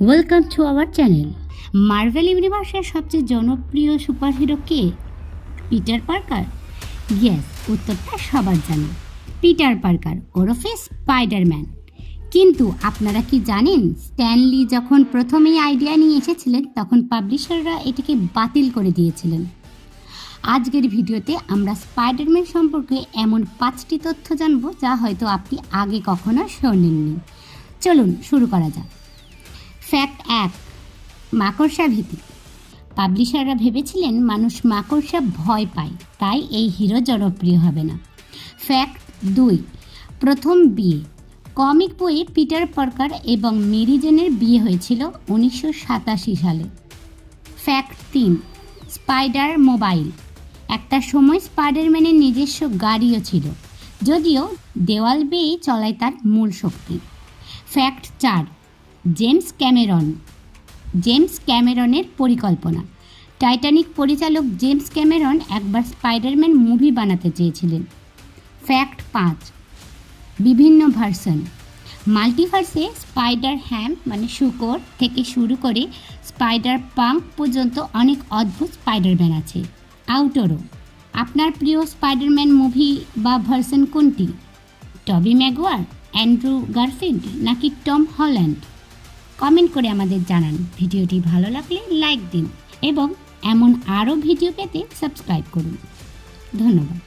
Welcome to our channel. Marvel ইউনিভার্সের সবচেয়ে জনপ্রিয় সুপারহিরো কে? Peter Parker? ইয়েস, উত্তরটা সবার জানা। পিটার পার্কার ওরফে স্পাইডারম্যান। কিন্তু আপনারা কি জানেন, স্ট্যান লি যখন প্রথমেই আইডিয়া নিয়ে এসেছিলেন তখন পাবলিশাররা এটাকে বাতিল করে দিয়েছিলেন। আজকের ভিডিওতে আমরা স্পাইডারম্যান সম্পর্কে এমন 5টি তথ্য জানব যা হয়তো আপনি আগে কখনো শোনেননি। চলুন শুরু করা যাক। ফ্যাক্ট 1, মাকড়সা ভীতি। পাবলিশাররা ভেবেছিলেন মানুষ মাকড়সা ভয় পায়, তাই এই হিরো জনপ্রিয় হবে না। ফ্যাক্ট 2, প্রথম বিয়ে। কমিক বইয়ে পিটার পার্কার এবং মেরি জেনের বিয়ে হয়েছিল 1987 সালে। Fact 3, spider mobile. একটা সময় স্পাইডারম্যানের নিজস্ব গাড়িও ছিল, যদিও দেওয়াল বেয়ে চলায় তার মূল শক্তি। ফ্যাক্ট 4, জেমস ক্যামেরনের পরিকল্পনা। টাইটানিক পরিচালক জেমস ক্যামেরন একবার স্পাইডারম্যান মুভি বানাতে চেয়েছিলেন। ফ্যাক্ট 5, বিভিন্ন ভার্সন। মাল্টিভার্সে স্পাইডার হ্যাম মানে শূকর থেকে শুরু করে স্পাইডার পাঙ্ক পর্যন্ত অনেক অদ্ভুত স্পাইডারম্যান আছে। আউটরো, আপনার প্রিয় স্পাইডারম্যান মুভি বা ভার্সন কোনটি? টবি ম্যাগুয়ার, অ্যান্ড্রু গারফিল্ড নাকি টম হল্যান্ড? কমেন্ট করে আমাদের জানান। ভিডিওটি ভালো লাগলে লাইক দিন এবং এমন আরও ভিডিও পেতে সাবস্ক্রাইব করুন। ধন্যবাদ।